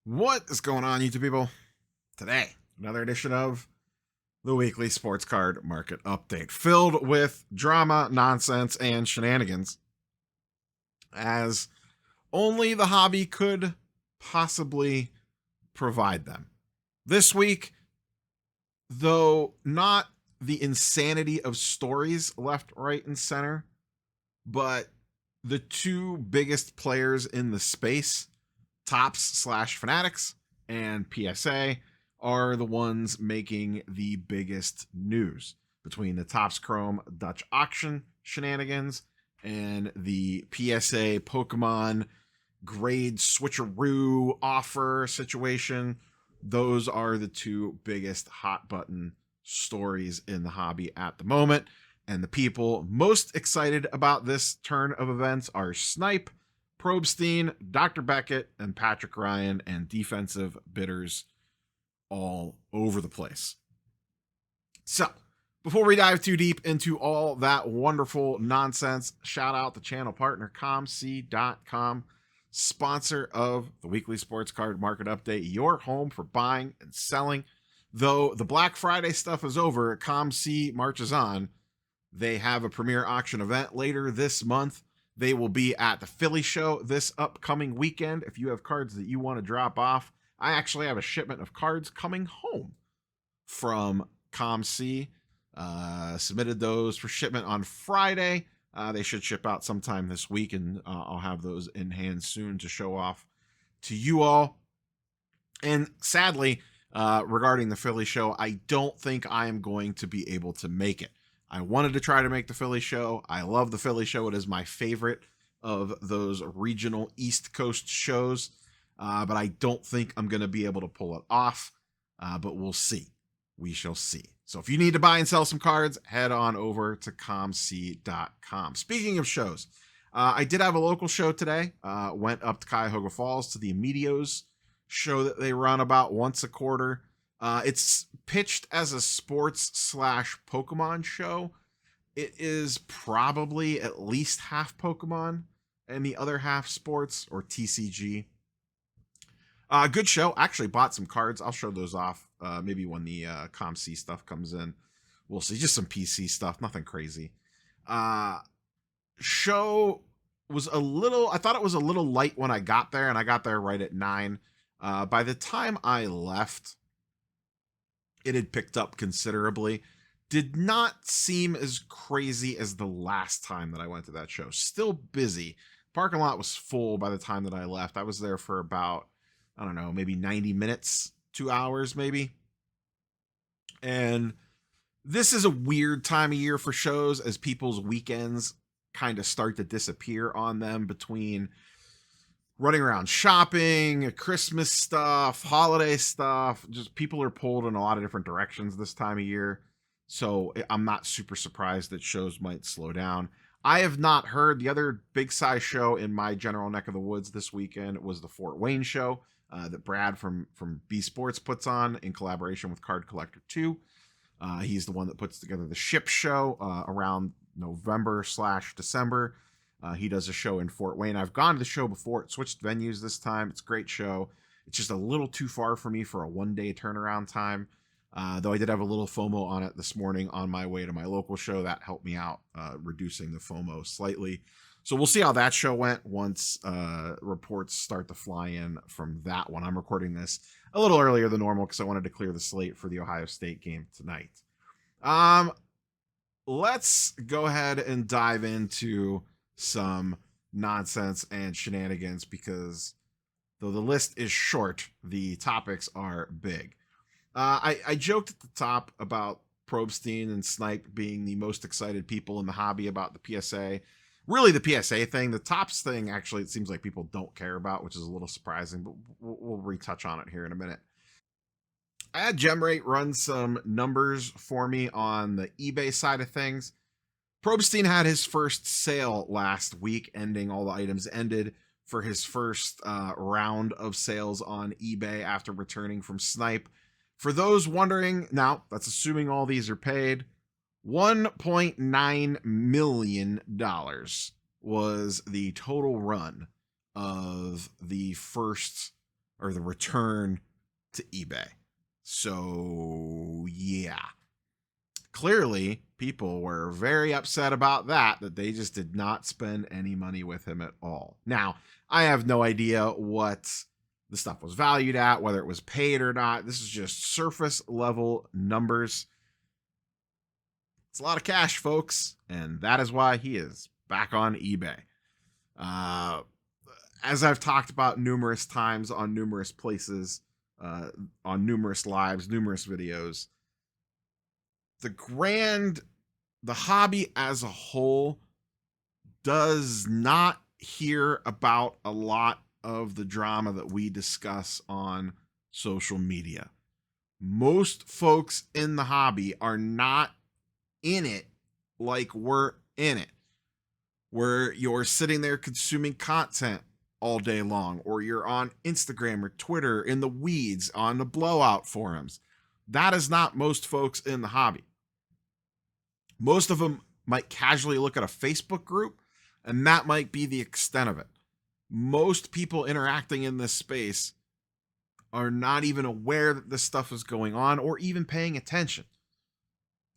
What is going on, YouTube people? Today, another edition of the weekly sports card market update, filled with drama, nonsense, and shenanigans, as only the hobby could possibly provide them. This week, though not the insanity of stories left, right, and center, but the two biggest players in the space, Topps/Fanatics and PSA, are the ones making the biggest news between the Topps Chrome Dutch auction shenanigans and the PSA Pokemon grade switcheroo offer situation. Those are the two biggest hot button stories in the hobby at the moment. And the people most excited about this turn of events are Snipe, Probstein, Dr. Beckett, and Patrick Ryan, and defensive bidders all over the place. So, before we dive too deep into all that wonderful nonsense, shout out the channel partner, COMC.com, sponsor of the weekly sports card market update, your home for buying and selling. Though the Black Friday stuff is over, COMC marches on. They have a premier auction event later this month. They will be at the Philly show this upcoming weekend. If you have cards that you want to drop off, I actually have a shipment of cards coming home from COMC. Submitted those for shipment on Friday. They should ship out sometime this week, and I'll have those in hand soon to show off to you all. And sadly, regarding the Philly show, I don't think I am going to be able to make it. I wanted to try to make the Philly show. I love the Philly show. It is my favorite of those regional East Coast shows, but I don't think I'm going to be able to pull it off, but we'll see. We shall see. So if you need to buy and sell some cards, head on over to comc.com. Speaking of shows, I did have a local show today. Went up to Cuyahoga Falls to the Amedios show that they run about once a quarter. It's pitched as a sports/Pokemon show. It is probably at least half Pokemon and the other half sports, or TCG. Good show. Actually bought some cards. I'll show those off maybe when the COMC stuff comes in. We'll see. Just some PC stuff. Nothing crazy. Show was I thought it was a little light when I got there, and I got there right at 9. By the time I left, it had picked up considerably. Did not seem as crazy as the last time that I went to that show. Still busy. Parking lot was full by the time that I left. I was there for about, I don't know, maybe 90 minutes, 2 hours maybe. And this is a weird time of year for shows, as people's weekends kind of start to disappear on them between running around shopping, Christmas stuff, holiday stuff. Just people are pulled in a lot of different directions this time of year. So I'm not super surprised that shows might slow down. I have not heard. The other big size show in my general neck of the woods this weekend was the Fort Wayne show that Brad from B Sports puts on in collaboration with Card Collector 2. He's the one that puts together the Ship show around November/December. He does a show in Fort Wayne. I've gone to the show before. It switched venues this time. It's a great show. It's just a little too far for me for a one-day turnaround time. Though I did have a little FOMO on it this morning on my way to my local show. That helped me out, reducing the FOMO slightly. So we'll see how that show went once reports start to fly in from that one. I'm recording this a little earlier than normal because I wanted to clear the slate for the Ohio State game tonight. Let's go ahead and dive into some nonsense and shenanigans, because though the list is short, the topics are big. I joked at the top about Probstein and Snipe being the most excited people in the hobby about the PSA. Really, the PSA thing. The Topps thing, actually, it seems like people don't care about, which is a little surprising, but we'll retouch on it here in a minute. I had GemRate run some numbers for me on the eBay side of things. Probstein had his first sale last week, all the items ended for his first round of sales on eBay after returning from Snipe. For those wondering, now that's assuming all these are paid, $1.9 million was the total run of the first or the return to eBay. So yeah, clearly people were very upset about that they just did not spend any money with him at all. Now, I have no idea what the stuff was valued at, whether it was paid or not. This is just surface level numbers. It's a lot of cash, folks, and that is why he is back on eBay. As I've talked about numerous times on numerous places, on numerous lives, numerous videos, the hobby as a whole does not hear about a lot of the drama that we discuss on social media. Most folks in the hobby are not in it like we're in it, where you're sitting there consuming content all day long, or you're on Instagram or Twitter in the weeds on the blowout forums. That is not most folks in the hobby. Most of them might casually look at a Facebook group, and that might be the extent of it. Most people interacting in this space are not even aware that this stuff is going on or even paying attention.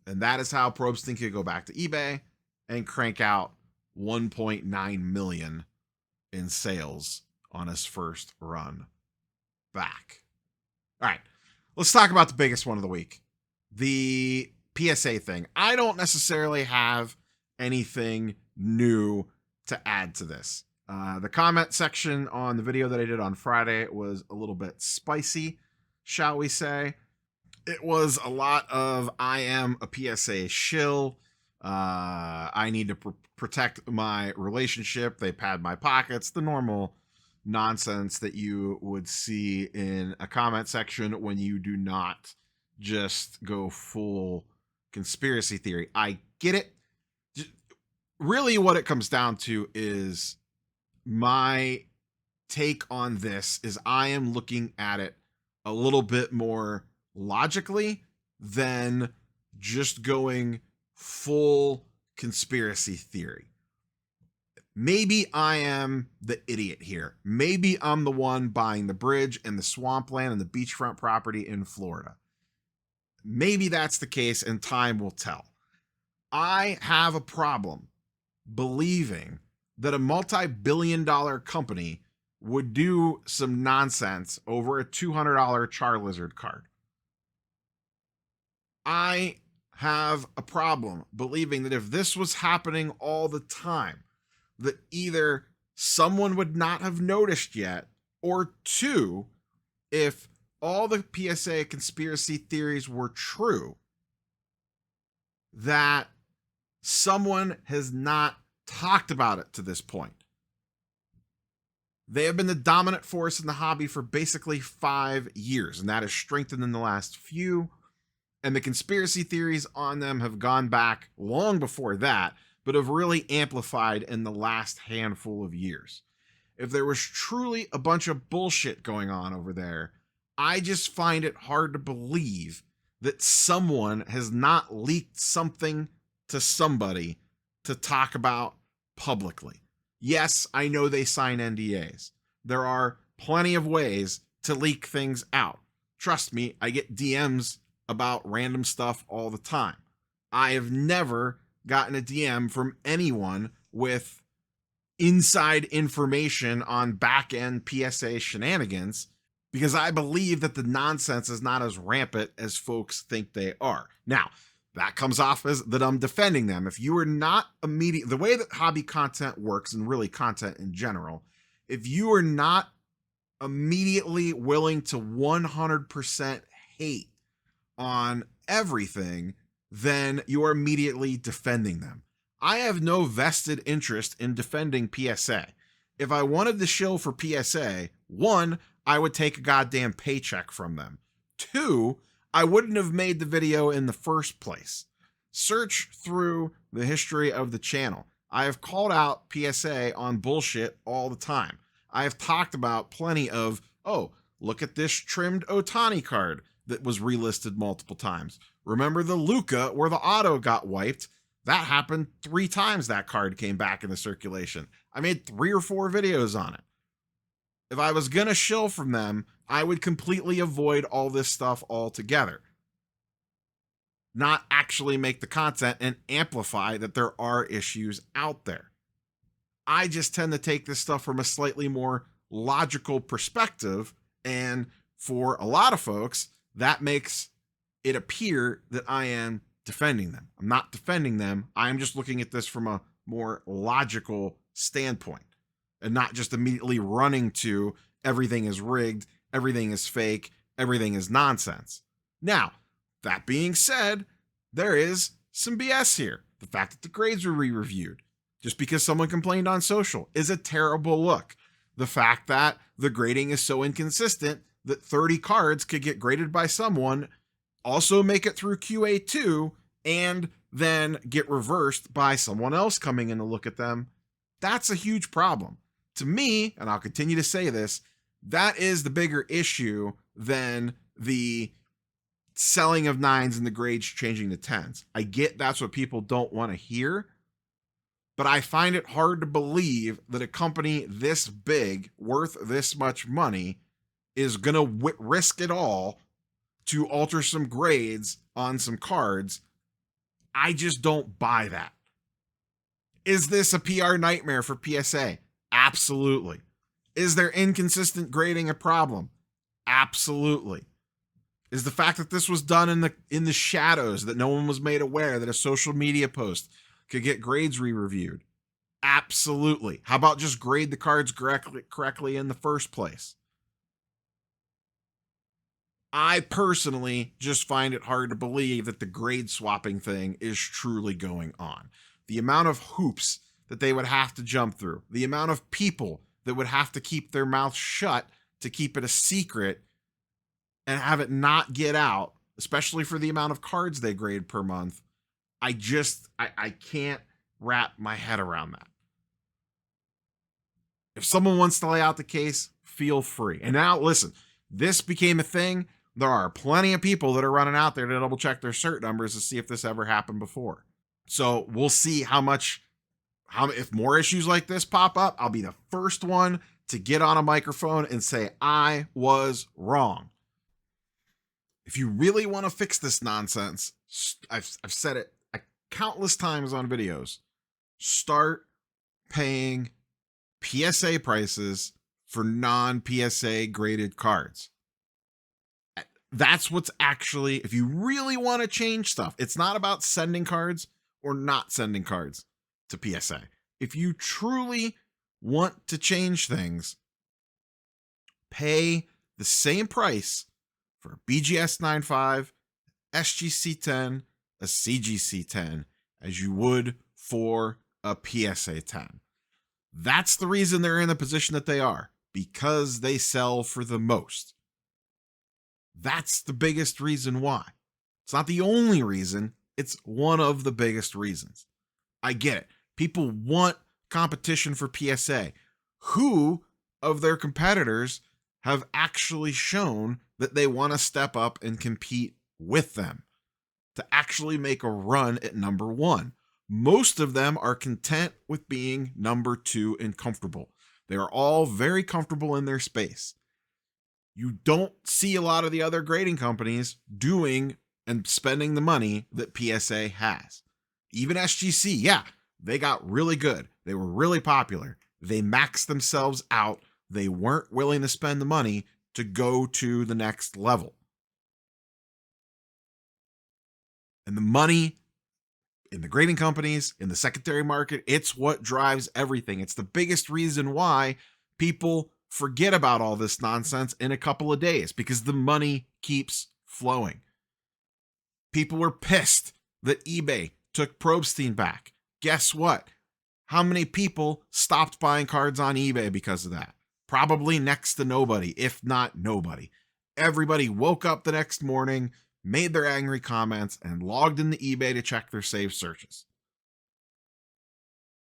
And that is how Probstein could go back to eBay and crank out 1.9 million in sales on his first run back. All right, let's talk about the biggest one of the week, the PSA thing. I don't necessarily have anything new to add to this. The comment section on the video that I did on Friday was a little bit spicy, shall we say. It was a lot of, I am a PSA shill. I need to protect my relationship. They pad my pockets. The normal nonsense that you would see in a comment section when you do not just go full conspiracy theory. I get it. Really what it comes down to is my take on this is I am looking at it a little bit more logically than just going full conspiracy theory. Maybe I am the idiot here. Maybe I'm the one buying the bridge and the swampland and the beachfront property in Florida. Maybe that's the case, and time will tell. I have a problem believing that a multi-billion-dollar company would do some nonsense over a $200 Charizard card. I have a problem believing that if this was happening all the time, that either someone would not have noticed yet, or two, if all the PSA conspiracy theories were true, that someone has not talked about it to this point. They have been the dominant force in the hobby for basically 5 years, and that has strengthened in the last few. And the conspiracy theories on them have gone back long before that, but have really amplified in the last handful of years. If there was truly a bunch of bullshit going on over there, I just find it hard to believe that someone has not leaked something to somebody to talk about publicly. Yes, I know they sign NDAs. There are plenty of ways to leak things out. Trust me, I get DMs about random stuff all the time. I have never gotten a DM from anyone with inside information on back-end PSA shenanigans, because I believe that the nonsense is not as rampant as folks think they are. Now, that comes off as that I'm defending them. If you are not the way that hobby content works, and really content in general, if you are not immediately willing to 100% hate on everything, then you are immediately defending them. I have no vested interest in defending PSA. If I wanted to shill for PSA, 1, I would take a goddamn paycheck from them. 2, I wouldn't have made the video in the first place. Search through the history of the channel. I have called out PSA on bullshit all the time. I have talked about plenty of, oh, look at this trimmed Otani card that was relisted multiple times. Remember the Luka where the auto got wiped? That happened 3 times that card came back in the circulation. I made 3 or 4 videos on it. If I was going to shill from them, I would completely avoid all this stuff altogether. Not actually make the content and amplify that there are issues out there. I just tend to take this stuff from a slightly more logical perspective. And for a lot of folks, that makes it appear that I am defending them. I'm not defending them. I'm just looking at this from a more logical standpoint and not just immediately running to everything is rigged, everything is fake, everything is nonsense. Now, that being said, there is some BS here. The fact that the grades were re-reviewed just because someone complained on social is a terrible look. The fact that the grading is so inconsistent that 30 cards could get graded by someone, also make it through QA2, and then get reversed by someone else coming in to look at them, that's a huge problem. To me, and I'll continue to say this, that is the bigger issue than the selling of 9s and the grades changing to 10s. I get that's what people don't want to hear, but I find it hard to believe that a company this big, worth this much money, is going to risk it all to alter some grades on some cards. I just don't buy that. Is this a PR nightmare for PSA? Absolutely. Is their inconsistent grading a problem? Absolutely. Is the fact that this was done in the shadows, that no one was made aware that a social media post could get grades re-reviewed? Absolutely. How about just grade the cards correctly in the first place? I personally just find it hard to believe that the grade swapping thing is truly going on. The amount of hoops that they would have to jump through, the amount of people that would have to keep their mouth shut to keep it a secret and have it not get out, especially for the amount of cards they grade per month. I can't wrap my head around that. If someone wants to lay out the case, feel free. And now listen, this became a thing. There are plenty of people that are running out there to double check their cert numbers to see if this ever happened before. So we'll see if more issues like this pop up. I'll be the first one to get on a microphone and say I was wrong. If you really want to fix this nonsense, I've said it countless times on videos, start paying PSA prices for non-PSA graded cards. That's what's actually, if you really want to change stuff, it's not about sending cards or not sending cards to PSA. If you truly want to change things, pay the same price for a BGS 9.5, SGC 10, a CGC 10 as you would for a PSA 10. That's the reason they're in the position that they are, because they sell for the most. That's the biggest reason why. It's not the only reason, it's one of the biggest reasons. I get it. People want competition for PSA. Who of their competitors have actually shown that they want to step up and compete with them to actually make a run at number one? Most of them are content with being number two and comfortable. They are all very comfortable in their space. You don't see a lot of the other grading companies doing and spending the money that PSA has. Even SGC, yeah, they got really good. They were really popular. They maxed themselves out. They weren't willing to spend the money to go to the next level. And the money in the grading companies, in the secondary market, it's what drives everything. It's the biggest reason why people forget about all this nonsense in a couple of days, because the money keeps flowing. People were pissed that eBay took Probstein back. Guess what? How many people stopped buying cards on eBay because of that? Probably next to nobody, if not nobody. Everybody woke up the next morning, made their angry comments, and logged into eBay to check their saved searches.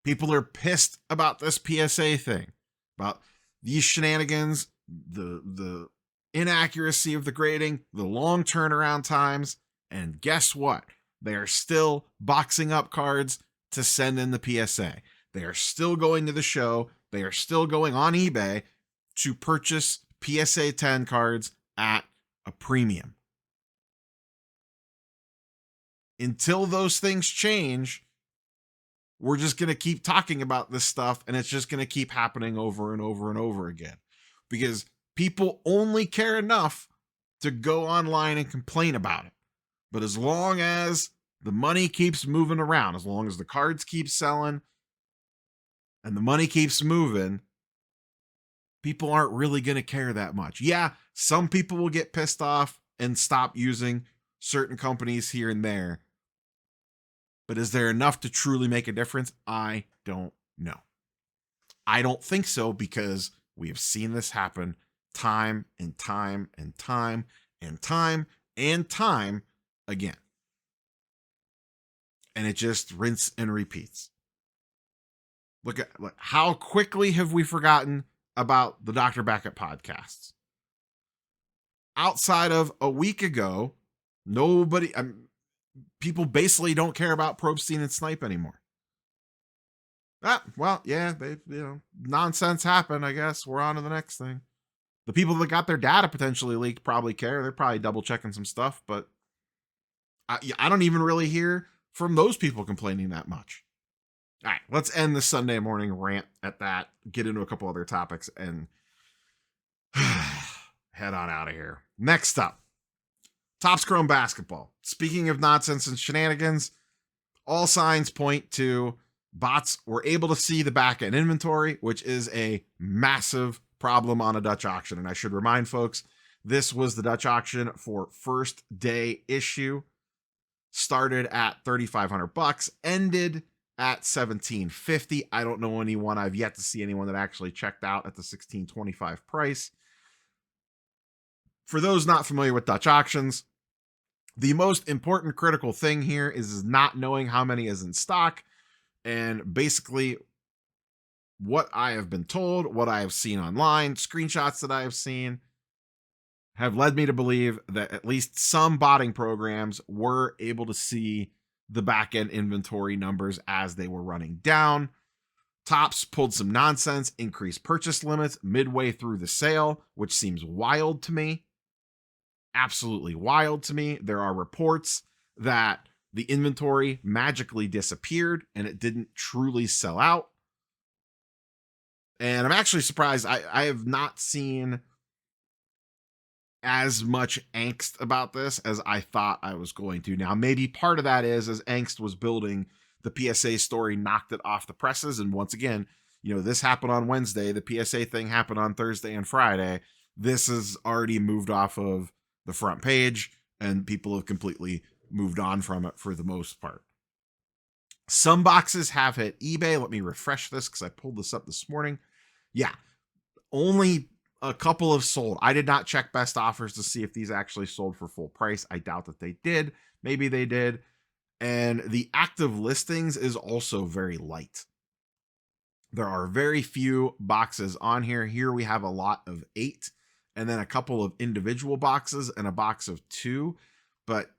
People are pissed about this PSA thing, about these shenanigans, the inaccuracy of the grading, the long turnaround times, and guess what? They are still boxing up cards to send in the PSA. They are still going to the show. They are still going on eBay to purchase PSA 10 cards at a premium. Until those things change, we're just going to keep talking about this stuff, and it's just going to keep happening over and over and over again, because people only care enough to go online and complain about it. But as long as the money keeps moving around, as long as the cards keep selling and the money keeps moving, people aren't really going to care that much. Yeah, some people will get pissed off and stop using certain companies here and there. But is there enough to truly make a difference? I don't know. I don't think so, because we have seen this happen time and time and time and time and time again. And it just rinse and repeats. Look, how quickly have we forgotten about the Dr. Beckett podcasts? Outside of a week ago, people basically don't care about Probstein and Snipe anymore. Well, yeah, nonsense happened, I guess. We're on to the next thing. The people that got their data potentially leaked probably care. They're probably double checking some stuff, but I don't even really hear from those people complaining that much. All right, let's end the Sunday morning rant at that, get into a couple other topics, and head on out of here. Next up, Topps Chrome basketball. Speaking of nonsense and shenanigans, all signs point to bots were able to see the back end inventory, which is a massive problem on a Dutch auction. And I should remind folks, this was the Dutch auction for first day issue. Started at $3,500, ended at $1,750. I don't know anyone. I've yet to see anyone that actually checked out at the $1,625 price. For those not familiar with Dutch auctions, the most important critical thing here is not knowing how many is in stock. And basically, what I have been told, what I have seen online, screenshots that I have seen, have led me to believe that at least some botting programs were able to see the back-end inventory numbers as they were running down. Topps pulled some nonsense, increased purchase limits midway through the sale, which seems wild to me. Absolutely wild to me. There are reports that the inventory magically disappeared and it didn't truly sell out. And I'm actually surprised. I have not seen as much angst about this as I thought I was going to. Now, maybe part of that is as angst was building, the PSA story knocked it off the presses. And once again, this happened on Wednesday. The PSA thing happened on Thursday and Friday. This has already moved off of the front page and people have completely moved on from it for the most part. Some boxes have hit eBay. Let me refresh this because I pulled this up this morning. Yeah, only a couple have sold. I did not check best offers to see if these actually sold for full price. I doubt that they did. Maybe they did. And the active listings is also very light. There are very few boxes on here. Here we have a lot of 8 and then a couple of individual boxes and a box of 2. But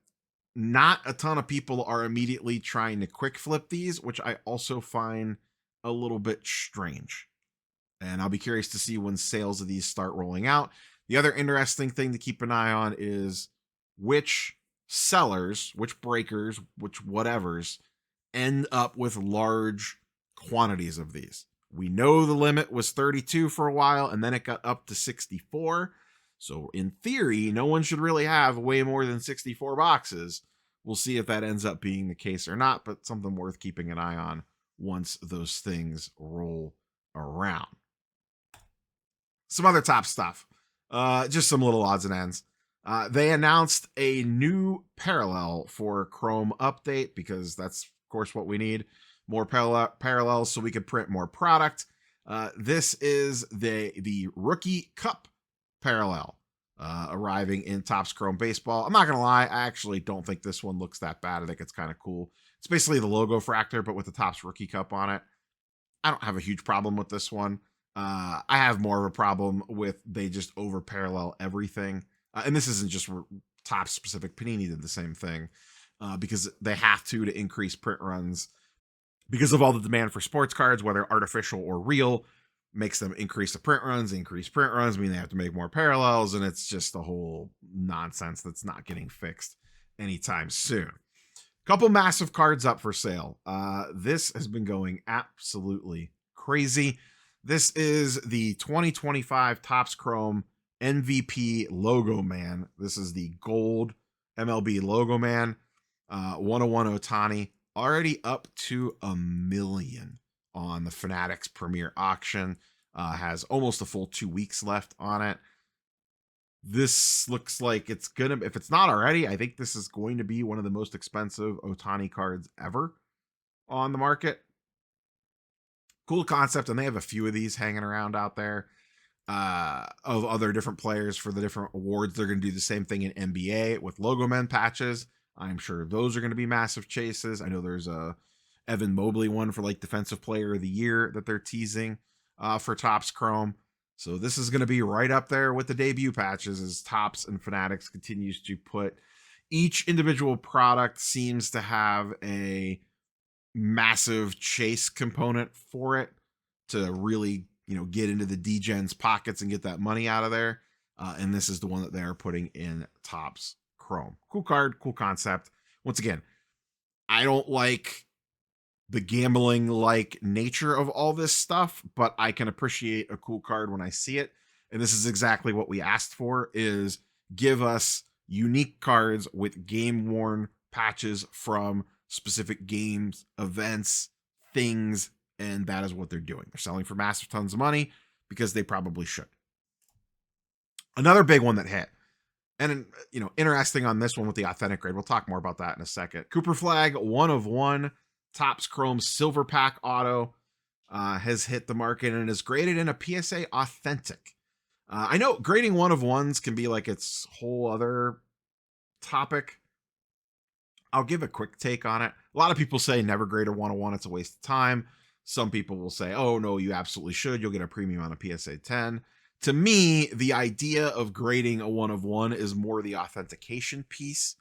not a ton of people are immediately trying to quick flip these, which I also find a little bit strange. And I'll be curious to see when sales of these start rolling out. The other interesting thing to keep an eye on is which sellers, which breakers, which whatevers end up with large quantities of these. We know the limit was 32 for a while, and then it got up to 64. So in theory, no one should really have way more than 64 boxes. We'll see if that ends up being the case or not, but something worth keeping an eye on once those things roll around. Some other top stuff, just some little odds and ends. They announced a new parallel for Chrome update because that's, of course, what we need. More parallels so we can print more product. This is the Rookie Cup parallel arriving in Topps Chrome Baseball. I'm not going to lie, I actually don't think this one looks that bad. I think it's kind of cool. It's basically the logo fractor, but with the Topps Rookie Cup on it. I don't have a huge problem with this one. I have more of a problem with they just over parallel everything. And this isn't just Topps specific. Panini did the same thing because they have to increase print runs because of all the demand for sports cards, whether artificial or real. makes them increase the print runs. Increase print runs mean they have to make more parallels, and it's just a whole nonsense that's not getting fixed anytime soon. Couple massive cards up for sale. This has been going absolutely crazy. This is the 2025 Topps Chrome MVP Logo Man. This is the gold MLB Logo Man. 101 Ohtani, already up to $1 million on the Fanatics Premier Auction. Has almost a full 2 weeks left on it. This looks like it's gonna, if it's not already, I think this is going to be one of the most expensive Ohtani cards ever on the market. Cool concept, and they have a few of these hanging around out there of other different players for the different awards. They're going to do the same thing in NBA with Logo Men patches. I'm sure those are going to be massive chases. I know there's a Evan Mobley one for like Defensive Player of the Year that they're teasing for Topps Chrome. So this is going to be right up there with the debut patches as Topps and Fanatics continues to put each individual product seems to have a massive chase component for it to really, get into the D-Gens pockets and get that money out of there. And this is the one that they're putting in Topps Chrome. Cool card, cool concept. Once again, I don't like the gambling like nature of all this stuff, but I can appreciate a cool card when I see it. And this is exactly what we asked for, is give us unique cards with game worn patches from specific games, events, things. And that is what they're doing. They're selling for massive tons of money because they probably should. Another big one that hit, and interesting on this one with the authentic grade. We'll talk more about that in a second. Cooper Flag, 1 of 1. Topps Chrome Silver Pack Auto has hit the market and is graded in a PSA Authentic. I know grading 1 of 1s can be like its whole other topic. I'll give a quick take on it. A lot of people say never grade a 1 of 1. It's a waste of time. Some people will say, oh, no, you absolutely should. You'll get a premium on a PSA 10. To me, the idea of grading a 1 of 1 is more the authentication piece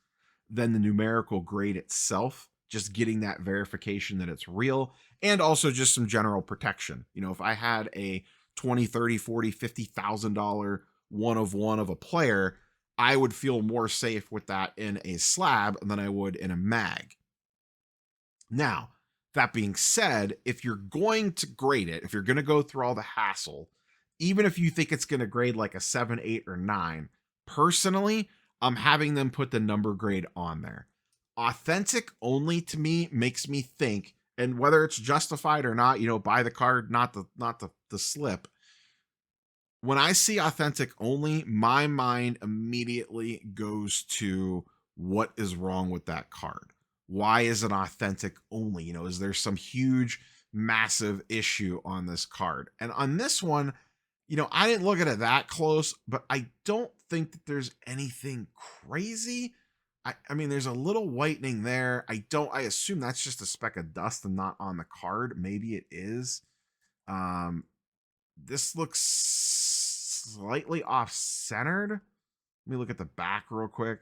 than the numerical grade itself. Just getting that verification that it's real, and also just some general protection. If I had a $20, $30, $40, $50,000 1 of 1 of a player, I would feel more safe with that in a slab than I would in a mag. Now, that being said, if you're going to grade it, if you're going to go through all the hassle, even if you think it's going to grade like a 7, 8, or 9, personally, I'm having them put the number grade on there. Authentic only to me makes me think, and whether it's justified or not, buy the card, not the slip. When I see authentic only, my mind immediately goes to what is wrong with that card. Why is it authentic only? Is there some huge, massive issue on this card? And on this one, I didn't look at it that close, but I don't think that there's anything crazy. I mean, there's a little whitening there. I assume that's just a speck of dust and not on the card. Maybe it is. This looks slightly off-centered. Let me look at the back real quick.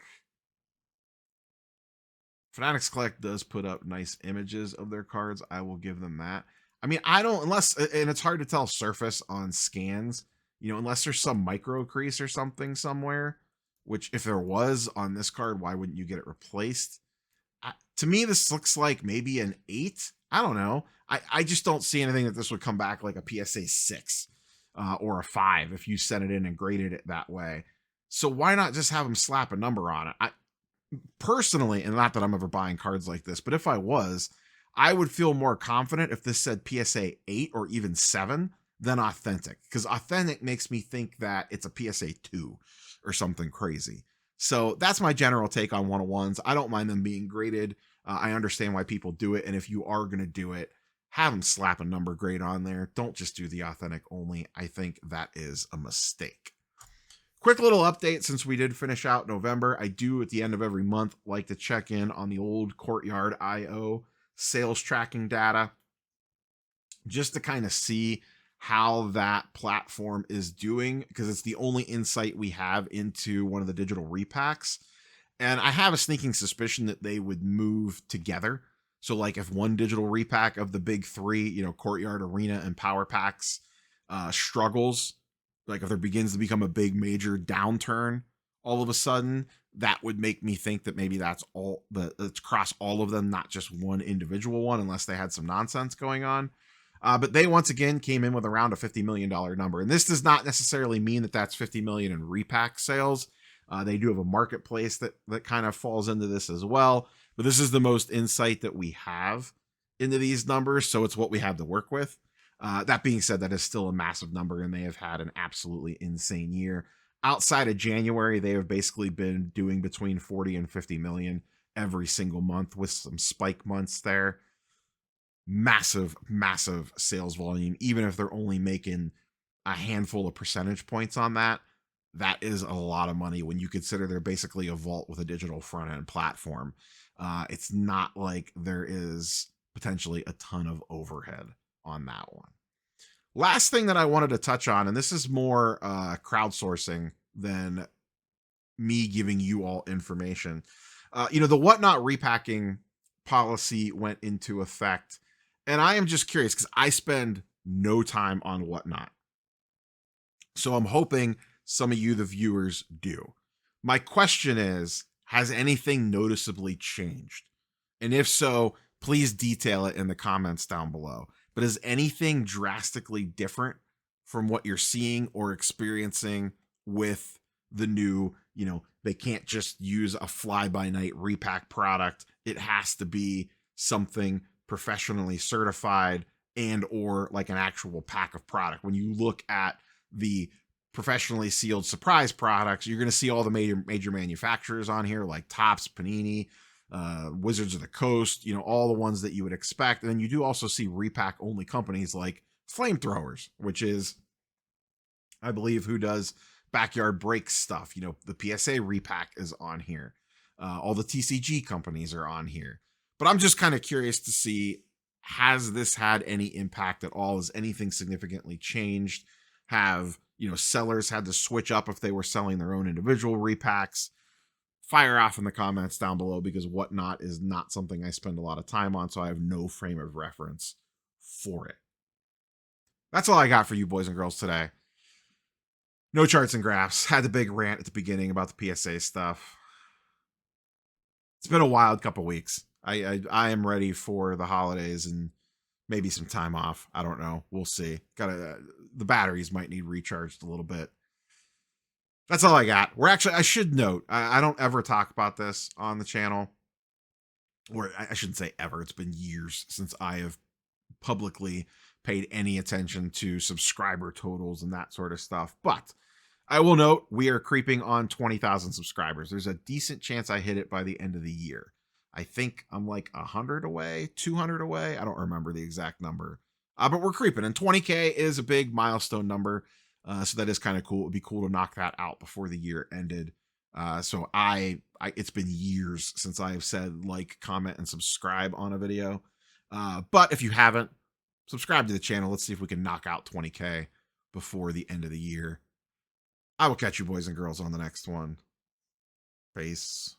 Fanatics Collect does put up nice images of their cards. I will give them that. I mean, and it's hard to tell surface on scans, unless there's some micro crease or something somewhere. Which, if there was on this card, why wouldn't you get it replaced? To me, this looks like maybe an 8. I don't know. I just don't see anything that this would come back like a PSA 6 or a 5 if you sent it in and graded it that way. So why not just have them slap a number on it? I personally, and not that I'm ever buying cards like this, but if I was, I would feel more confident if this said PSA 8 or even 7 than authentic, because authentic makes me think that it's a PSA 2 or something crazy. So that's my general take on 101s. I don't mind them being graded. I understand why people do it. And if you are going to do it, have them slap a number grade on there. Don't just do the authentic only. I think that is a mistake. Quick little update, since we did finish out November. I do at the end of every month like to check in on the old Courtyard IO sales tracking data, just to kind of see how that platform is doing, because it's the only insight we have into one of the digital repacks. And I have a sneaking suspicion that they would move together. So like if one digital repack of the big 3, Courtyard, Arena, and Power Packs struggles, like if there begins to become a big major downturn all of a sudden, that would make me think that maybe that's all it's across all of them, not just one individual one, unless they had some nonsense going on. But they once again came in with around a $50 million number. And this does not necessarily mean that that's 50 million in repack sales. They do have a marketplace that kind of falls into this as well. But this is the most insight that we have into these numbers. So it's what we have to work with. That being said, that is still a massive number, and they have had an absolutely insane year. Outside of January, they have basically been doing between 40 and 50 million every single month with some spike months there. Massive, massive sales volume. Even if they're only making a handful of percentage points on that, that is a lot of money when you consider they're basically a vault with a digital front end platform. It's not like there is potentially a ton of overhead on that one. Last thing that I wanted to touch on, and this is more crowdsourcing than me giving you all information. The Whatnot repacking policy went into effect, and I am just curious because I spend no time on Whatnot. So I'm hoping some of you, the viewers, do. My question is, has anything noticeably changed? And if so, please detail it in the comments down below. But is anything drastically different from what you're seeing or experiencing with the new, they can't just use a fly-by-night repack product. It has to be something professionally certified and or like an actual pack of product. When you look at the professionally sealed surprise products, you're going to see all the major manufacturers on here like Topps, Panini, Wizards of the Coast, all the ones that you would expect. And then you do also see repack only companies like Flamethrowers, which is, I believe, who does backyard break stuff. The PSA repack is on here. All the TCG companies are on here. But I'm just kind of curious to see, has this had any impact at all? Has anything significantly changed? Have, sellers had to switch up if they were selling their own individual repacks? Fire off in the comments down below, because Whatnot is not something I spend a lot of time on, so I have no frame of reference for it. That's all I got for you boys and girls today. No charts and graphs. Had the big rant at the beginning about the PSA stuff. It's been a wild couple weeks. I am ready for the holidays and maybe some time off. I don't know. We'll see. The batteries might need recharged a little bit. That's all I got. I should note, I don't ever talk about this on the channel. Or I shouldn't say ever. It's been years since I have publicly paid any attention to subscriber totals and that sort of stuff. But I will note, we are creeping on 20,000 subscribers. There's a decent chance I hit it by the end of the year. I think I'm like 100 away, 200 away. I don't remember the exact number. But we're creeping, and 20K is a big milestone number. So that is kind of cool. It would be cool to knock that out before the year ended. So it's been years since I have said like, comment, and subscribe on a video. But if you haven't, subscribe to the channel. Let's see if we can knock out 20K before the end of the year. I will catch you boys and girls on the next one. Peace.